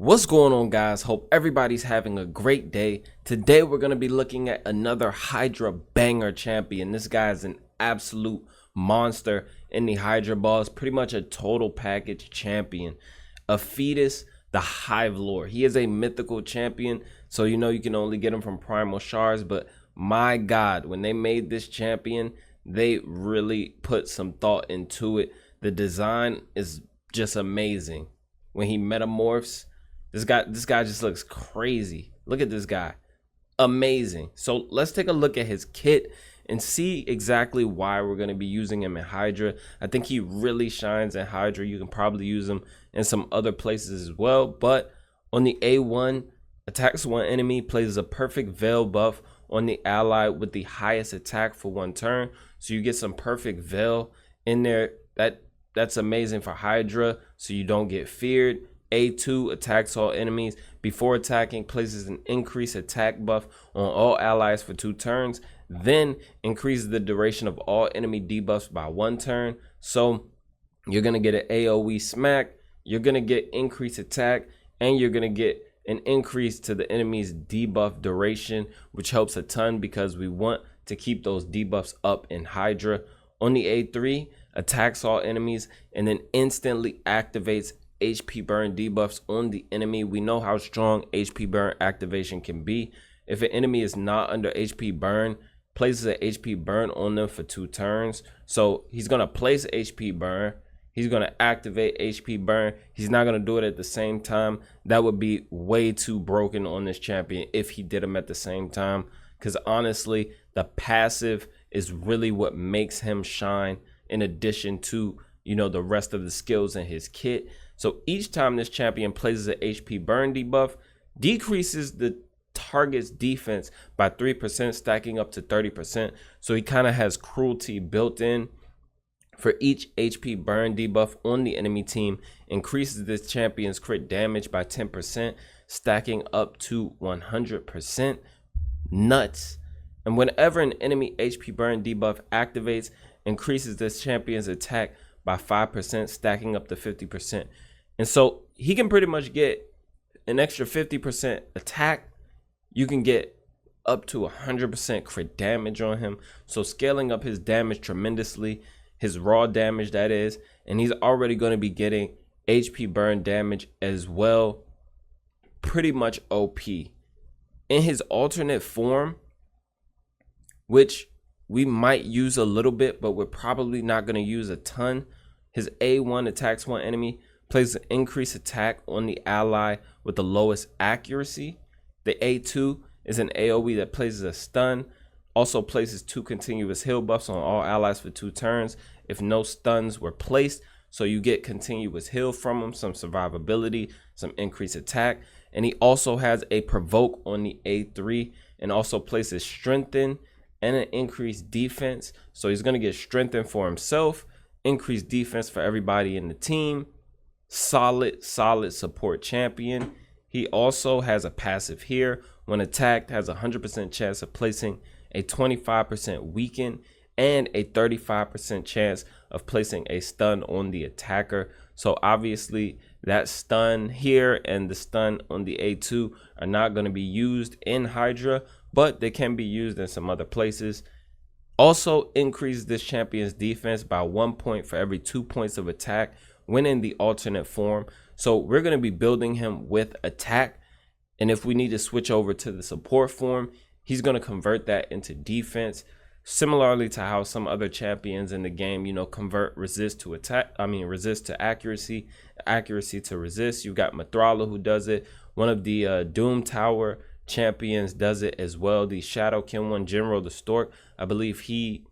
What's going on, guys? Hope everybody's having a great day. Today we're going to be looking at another Hydra banger champion. This guy is an absolute monster in the Hydra balls, pretty much a total package champion. Aphidus the Hivelord. He is a mythical champion, so you know you can only get him from primal shards, but my god, when they made this champion, they really put some thought into it. The design is just amazing. When he metamorphs, this guy just looks crazy. Look at this guy. Amazing. So let's take a look at his kit and see exactly why we're going to be using him in Hydra. I think he really shines in Hydra. You can probably use him in some other places as well. But on the A1, attacks one enemy, places a perfect veil buff on the ally with the highest attack for one turn. So you get some perfect veil in there. That's amazing for Hydra, so you don't get feared. A2 attacks all enemies before attacking, places an increased attack buff on all allies for 2 turns, then increases the duration of all enemy debuffs by 1 turn. So you're gonna get an AoE smack, you're gonna get increased attack, and you're gonna get an increase to the enemy's debuff duration, which helps a ton because we want to keep those debuffs up in Hydra. On the A3, attacks all enemies and then instantly activates HP burn debuffs on the enemy. We know how strong HP burn activation can be. If an enemy is not under HP burn, places an HP burn on them for 2 turns. So he's going to place HP burn. He's going to activate HP burn. He's not going to do it at the same time. That would be way too broken on this champion if he did them at the same time. Because honestly, the passive is really what makes him shine, in addition to, you know, the rest of the skills in his kit. So each time this champion places an HP burn debuff, decreases the target's defense by 3%, stacking up to 30%. So he kind of has cruelty built in. For each HP burn debuff on the enemy team, increases this champion's crit damage by 10%, stacking up to 100%. Nuts. And whenever an enemy HP burn debuff activates, increases this champion's attack by 5%, stacking up to 50%. And so he can pretty much get an extra 50% attack. You can get up to 100% crit damage on him. So scaling up his damage tremendously, his raw damage that is, and he's already going to be getting HP burn damage as well. Pretty much OP. In his alternate form, which we might use a little bit, but we're probably not going to use a ton. His A1 attacks one enemy, places an increased attack on the ally with the lowest accuracy. The A2 is an AoE that places a stun, also places 2 continuous heal buffs on all allies for 2 turns if no stuns were placed. So you get continuous heal from him, some survivability, some increased attack. And he also has a provoke on the A3 and also places strengthen and an increased defense. So he's going to get strengthened for himself, increased defense for everybody in the team. Solid support champion. He also has a passive here. When attacked, has a 100% chance of placing a 25% weaken and a 35% chance of placing a stun on the attacker. So obviously that stun here and the stun on the A2 are not going to be used in Hydra, but they can be used in some other places. Also increases this champion's defense by 1 point for every 2 points of attack when in the alternate form. So we're going to be building him with attack, and if we need to switch over to the support form, he's going to convert that into defense, similarly to how some other champions in the game, you know, convert resist to attack, resist to accuracy, accuracy to resist. You've got Mithrala who does it. One of the Doom Tower champions does it as well. The Shadowkin one, General the Stork, I believe he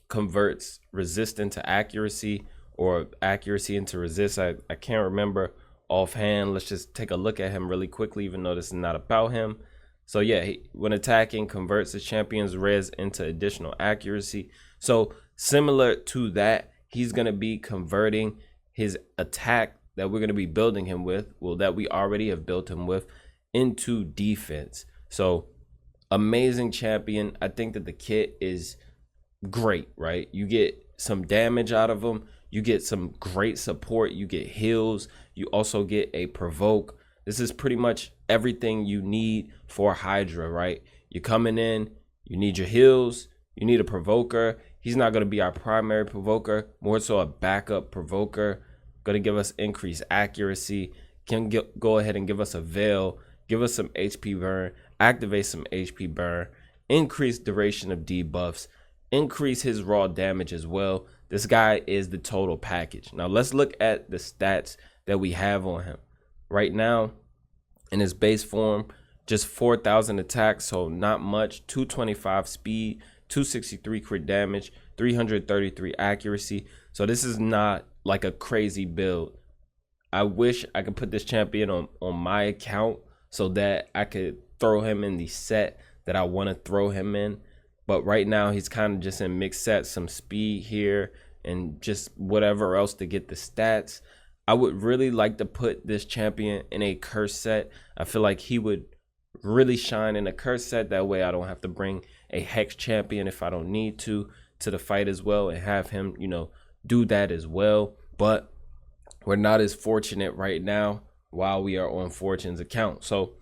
converts resist into accuracy or accuracy into resist. I can't remember offhand. Let's just take a look at him really quickly, even though this is not about him. So yeah, when attacking, converts the champion's res into additional accuracy. So similar to that, he's going to be converting his attack that we're going to be building him with, well, that we already have built him with, into defense. So amazing champion. I think that the kit is great, right? You get some damage out of him. You get some great support. You get heals. You also get a provoke. This is pretty much everything you need for Hydra, right? You're coming in, you need your heals, you need a provoker. He's not going to be our primary provoker, more so a backup provoker. Going to give us increased accuracy, can go ahead and give us a veil, give us some HP burn, activate some HP burn, increase duration of debuffs, increase his raw damage as well. This guy is the total package. Now let's look at the stats that we have on him right now. In his base form, just 4,000 attacks, so not much. 225 speed, 263 crit damage, 333 accuracy. So this is not like a crazy build. I wish I could put this champion on my account so that I could throw him in the set that I want to throw him in. But right now he's kind of just in mixed sets, some speed here and just whatever else to get the stats. I would really like to put this champion in a curse set. I feel like he would really shine in a curse set. That way I don't have to bring a hex champion if I don't need to the fight as well, and have him, you know, do that as well. But we're not as fortunate right now while we are on Fortune's account. So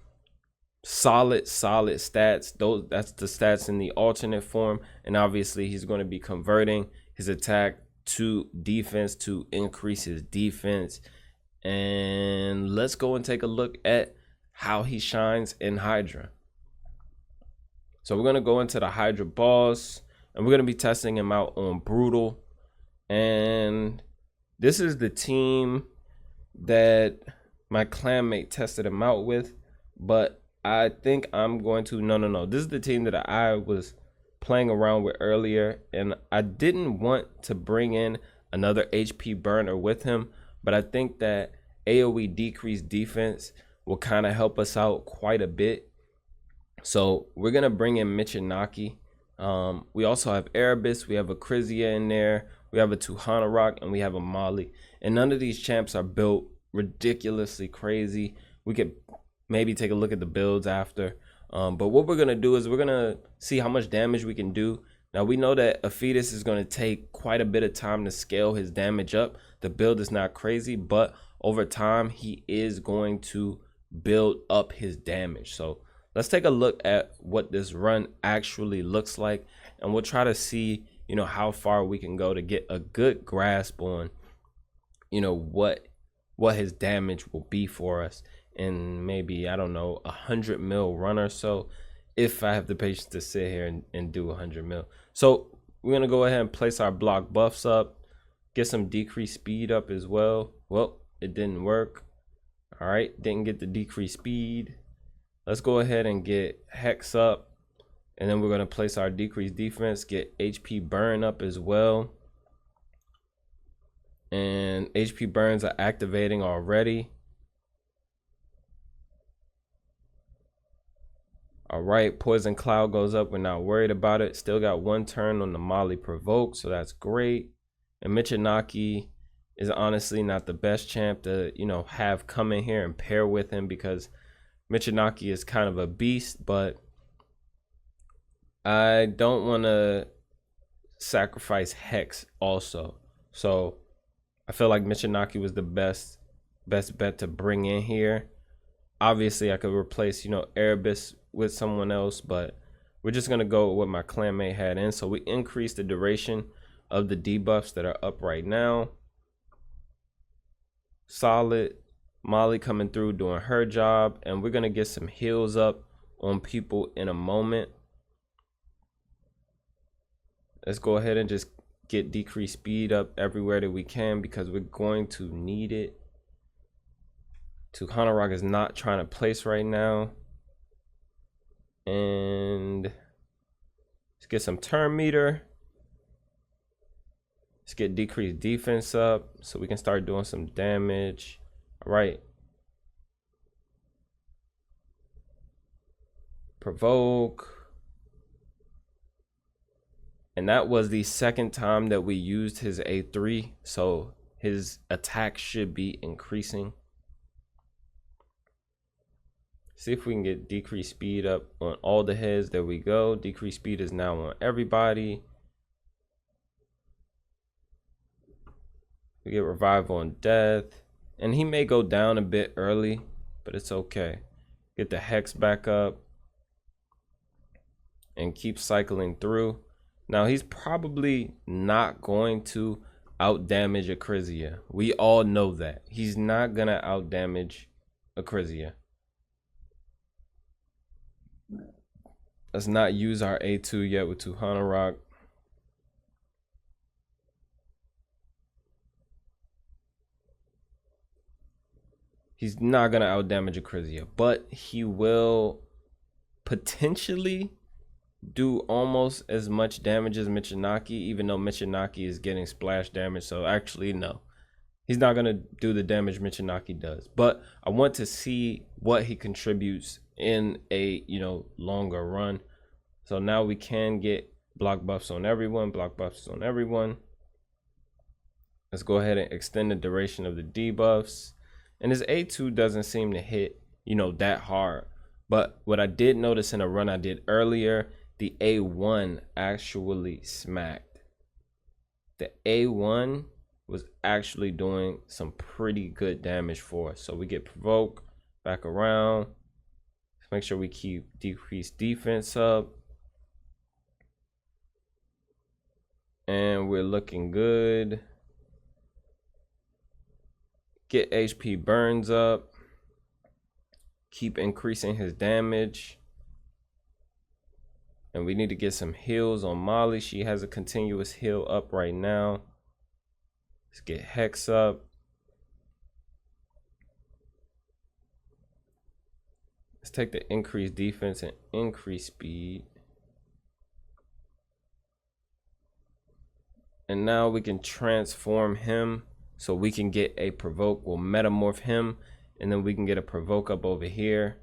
solid stats. That's the stats in the alternate form, and obviously he's going to be converting his attack to defense to increase his defense. And let's go and take a look at how he shines in Hydra. So we're going to go into the Hydra boss, and we're going to be testing him out on Brutal. And this is the team that my clanmate tested him out with, but I think I'm going to no, this is the team that I was playing around with earlier, and I didn't want to bring in another HP burner with him, but I think that AoE decreased defense will kind of help us out quite a bit. So we're gonna bring in Michinaki. We also have Erebus, we have a Krizia in there, we have a Tuhana Rock, and we have a Molly. And none of these champs are built ridiculously crazy. We could maybe take a look at the builds after. But what we're going to do is we're going to see how much damage we can do. Now, we know that Aphidus is going to take quite a bit of time to scale his damage up. The build is not crazy, but over time, he is going to build up his damage. So let's take a look at what this run actually looks like, and we'll try to see, you know, how far we can go to get a good grasp on, you know, what his damage will be for us in maybe, I don't know, 100 mil run or so, if I have the patience to sit here and do 100 mil. So we're gonna go ahead and place our block buffs up, get some decreased speed up as well. Well, it didn't work. All right, didn't get the decreased speed. Let's go ahead and get hex up, and then we're gonna place our decreased defense, get HP burn up as well. And HP burns are activating already. All right, poison cloud goes up. We're not worried about it. Still got one turn on the Molly provoke, so that's great. And Michinaki is honestly not the best champ to, you know, have come in here and pair with him, because Michinaki is kind of a beast, but I don't want to sacrifice hex also. So I feel like Michinaki was the best bet to bring in here. Obviously I could replace, you know, Erebus with someone else, but we're just gonna go with what my clanmate had in. So we increase the duration of the debuffs that are up right now. Solid. Molly coming through doing her job, and we're gonna get some heals up on people in a moment. Let's go ahead and just get decreased speed up everywhere that we can, because we're going to need it. Tuhana Rock is not trying to place right now. And let's get some turn meter. Let's get decreased defense up so we can start doing some damage. All right. Provoke. And that was the second time that we used his A3, so his attack should be increasing. See if we can get decreased speed up on all the heads. There we go. Decreased speed is now on everybody. We get revival on death, and he may go down a bit early, but it's okay. Get the hex back up and keep cycling through. Now he's probably not going to out damage Acrizia. We all know that he's not gonna out damage Acrizia. Let's not use our A2 yet with Tuhana Rock. He's not gonna out damage Acrizia, but he will potentially do almost as much damage as Michinaki, even though Michinaki is getting splash damage. So actually, no, he's not gonna do the damage Michinaki does. But I want to see what he contributes in a longer run. So now we can get block buffs on everyone, block buffs on everyone. Let's go ahead and extend the duration of the debuffs. And his A2 doesn't seem to hit, that hard. But what I did notice in a run I did earlier, the A1 actually smacked. The A1 was actually doing some pretty good damage for us. So we get provoke back around. Let's make sure we keep decreased defense up. And we're looking good. Get HP burns up. Keep increasing his damage. And we need to get some heals on Molly. She has a continuous heal up right now. Let's get Hex up. Let's take the increased defense and increase speed. And now we can transform him so we can get a provoke. We'll metamorph him and then we can get a provoke up over here.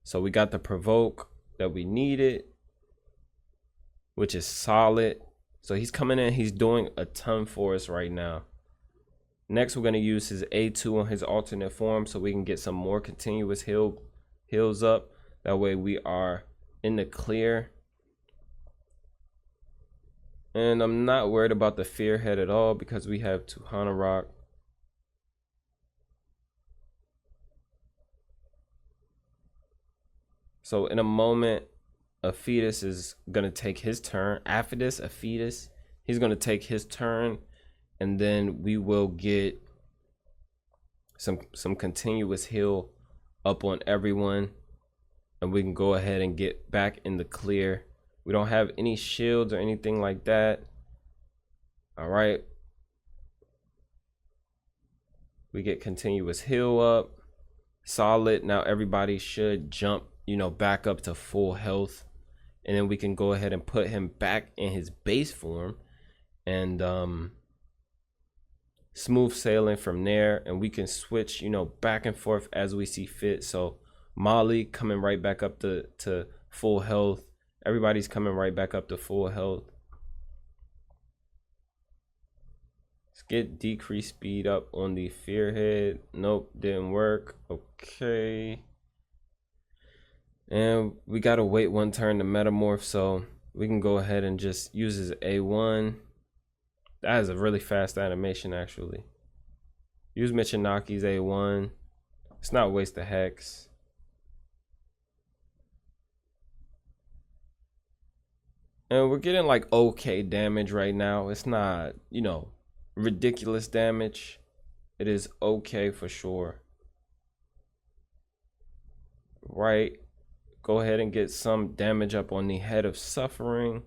So we got the provoke that we needed, which is solid. So he's coming in, he's doing a ton for us right now. Next, we're going to use his A2 on his alternate form so we can get some more continuous heals up. That way we are in the clear. And I'm not worried about the fear head at all because we have Tuhana Rock. So in a moment, Aphidus is going to take his turn. Aphidus, he's going to take his turn. And then we will get some continuous heal up on everyone. And we can go ahead and get back in the clear. We don't have any shields or anything like that. All right. We get continuous heal up. Solid. Now everybody should jump, back up to full health. And then we can go ahead and put him back in his base form. And smooth sailing from there. And we can switch, back and forth as we see fit. So Molly coming right back up to full health. Everybody's coming right back up to full health. Let's get decreased speed up on the fearhead. Nope, didn't work. Okay. And we got to wait one turn to metamorph, so we can go ahead and just use his A1. That is a really fast animation, actually. Use Michinaki's A1. Let's not waste the hex. And we're getting like okay damage right now. It's not, ridiculous damage. It is okay for sure. Right. Go ahead and get some damage up on the Head of Suffering.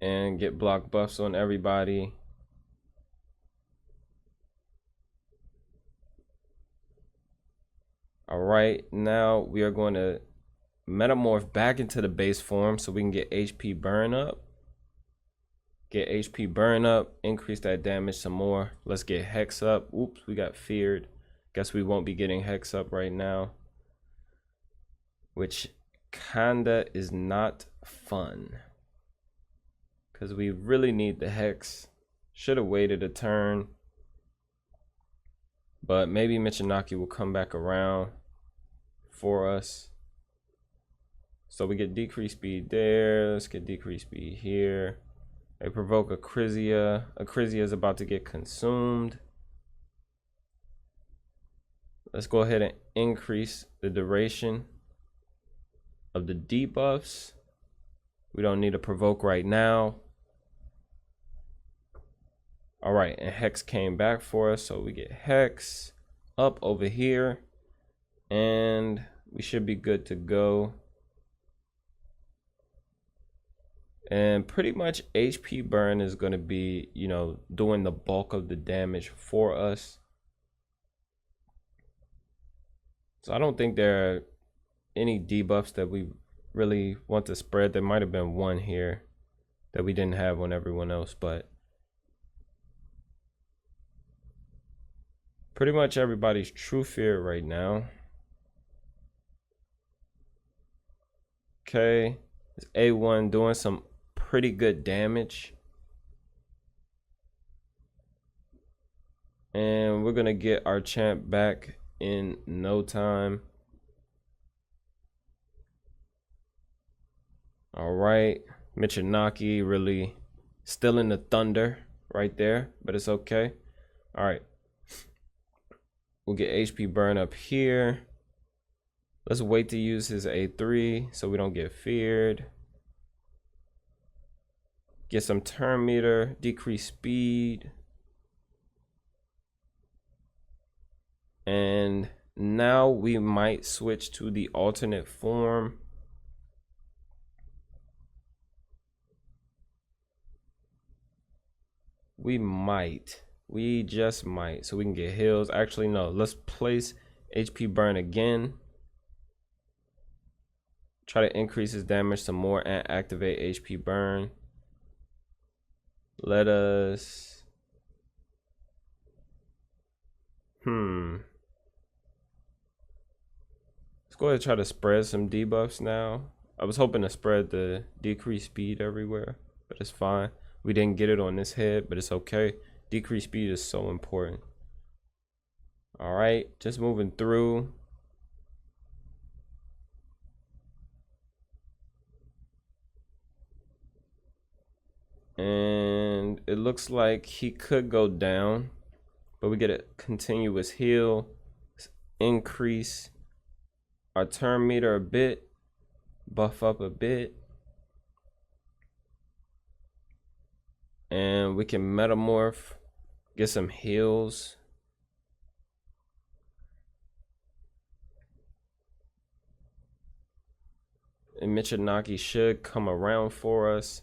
And get block buffs on everybody. All right. Now we are going to metamorph back into the base form so we can get HP burn up. Get HP burn up, increase that damage some more. Let's get Hex up. Oops, we got feared. Guess we won't be getting Hex up right now, which kinda is not fun because we really need the Hex. Should have waited a turn, but maybe Michinaki will come back around for us. So we get decreased speed there. Let's get decreased speed here. They provoke Acrizia. Acrizia is about to get consumed. Let's go ahead and increase the duration of the debuffs. We don't need to provoke right now. All right, and Hex came back for us, so we get Hex up over here, and we should be good to go. And pretty much HP burn is going to be, you know, doing the bulk of the damage for us. So I don't think there are any debuffs that we really want to spread. There might have been one here that we didn't have on everyone else, but pretty much everybody's true fear right now. Okay, it's A1 doing some pretty good damage. And we're gonna get our champ back in no time. All right, Michinaki really still in the thunder right there, but it's okay. All right, we'll get HP burn up here. Let's wait to use his A3 so we don't get feared. Get some turn meter, decrease speed. And now we might switch to the alternate form. We just might, so we can get heals. Actually, no, let's place HP burn again. Try to increase his damage some more and activate HP burn. Let us let's go ahead and try to spread some debuffs now. I was hoping to spread the decrease speed everywhere, but it's fine. We didn't get it on this head, but it's okay. Decrease speed is so important. All right, just moving through. And it looks like he could go down, but we get a continuous heal, increase our turn meter a bit, buff up a bit, and we can metamorph, get some heals. And Michinaki should come around for us.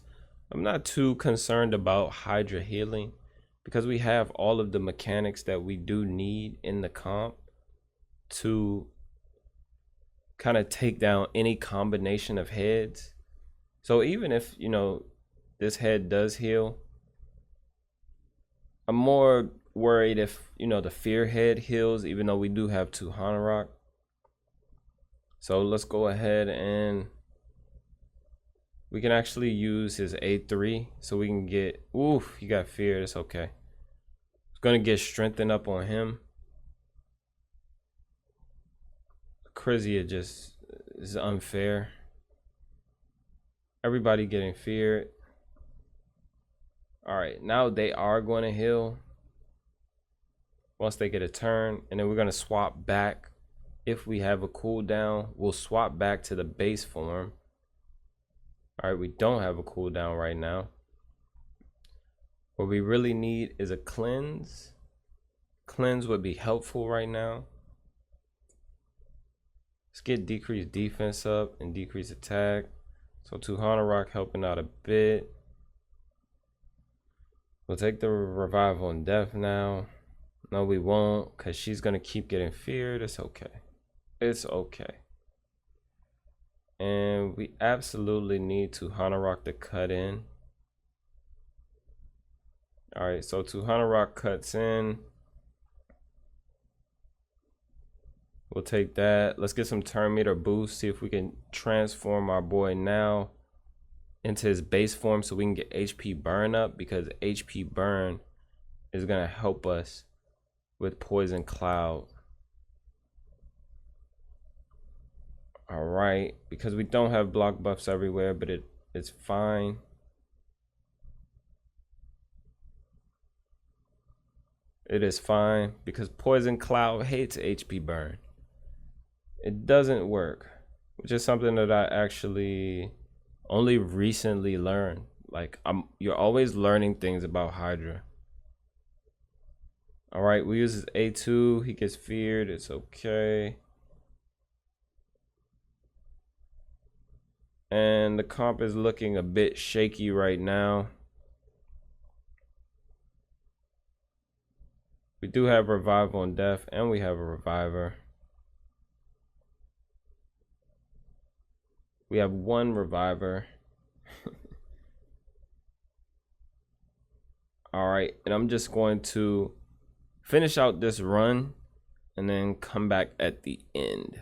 I'm not too concerned about Hydra healing because we have all of the mechanics that we do need in the comp to kind of take down any combination of heads. So even if, you know, this head does heal, I'm more worried if, you know, the fear head heals, even though we do have 2 Hanorok. So let's go ahead and we can actually use his A3 so we can get, oof, he got feared, it's okay. It's gonna get strengthened up on him. Krizia just is unfair. Everybody getting feared. All right, now they are going to heal once they get a turn, and then we're going to swap back. If we have a cooldown, we'll swap back to the base form. All right, we don't have a cooldown right now. What we really need is a cleanse. Cleanse would be helpful right now. Let's get decreased defense up and decrease attack. So 2 Hanorok helping out a bit. We'll take the revival and death now. No, we won't, because she's going to keep getting feared. It's okay. It's okay. And we absolutely need 2 Hanorok to cut in. All right, so 2 Hanorok cuts in. We'll take that. Let's get some turn meter boost. See if we can transform our boy now into his base form so we can get HP burn up, because HP burn is going to help us with poison cloud. All right, because we don't have block buffs everywhere, but it's fine. it is fine because Poison Cloud hates HP burn. It doesn't work, which is something that I actually only recently learned. Like you're always learning things about Hydra. All right, we use his A2. He gets feared. It's okay. And the comp is looking a bit shaky right now. We do have Revive on Death, and we have a Reviver. We have one Reviver. All right, and I'm just going to finish out this run and then come back at the end.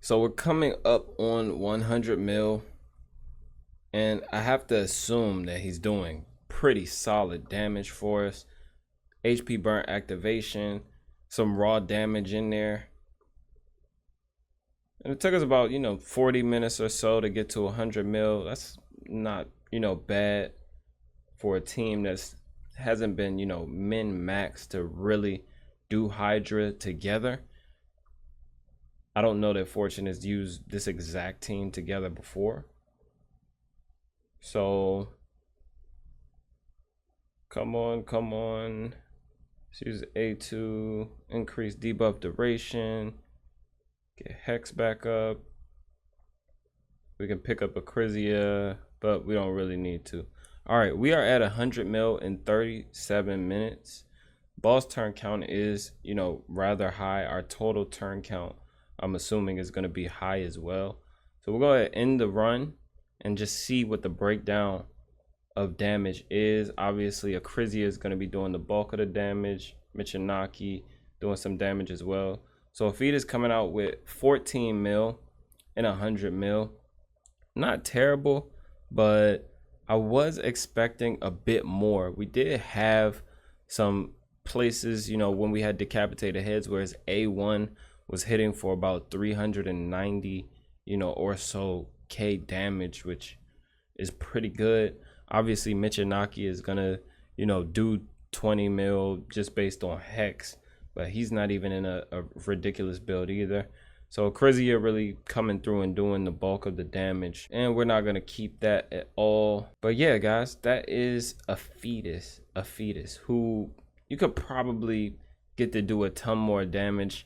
So we're coming up on 100 mil, and I have to assume that he's doing pretty solid damage for us. HP burn activation, some raw damage in there. And it took us about, 40 minutes or so to get to 100 mil. That's not, bad for a team that's hasn't been, min-max to really do Hydra together. I don't know that Fortune has used this exact team together before. So, come on. Let's use A2, increase debuff duration, get Hex back up. We can pick up a Crizia, but we don't really need to. All right, we are at 100 mil in 37 minutes. Boss turn count is, rather high. Our total turn count, I'm assuming, is going to be high as well. So we're going to end the run and just see what the breakdown of damage is. Obviously, a Crizia is going to be doing the bulk of the damage. Michinaki doing some damage as well. So Aphidus coming out with 14 mil and 100 mil. Not terrible, but I was expecting a bit more. We did have some places, when we had decapitated heads, whereas A1 was hitting for about 390, or so K damage, which is pretty good. Obviously, Michinaki is gonna, do 20 mil just based on Hex, but he's not even in a ridiculous build either. So Crizia really coming through and doing the bulk of the damage, and we're not gonna keep that at all. But yeah, guys, that is Aphidus, who you could probably get to do a ton more damage.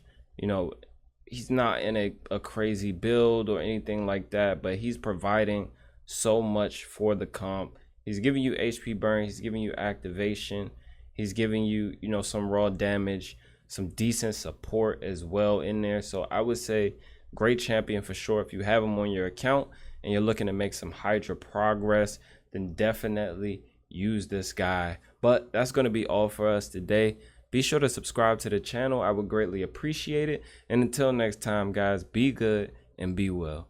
He's not in a crazy build or anything like that, but he's providing so much for the comp. He's giving you HP burn, he's giving you activation, he's giving you, some raw damage, some decent support as well in there. So I would say great champion for sure. If you have him on your account and you're looking to make some Hydra progress, then definitely use this guy. But that's going to be all for us today. Be sure to subscribe to the channel. I would greatly appreciate it. And until next time, guys, be good and be well.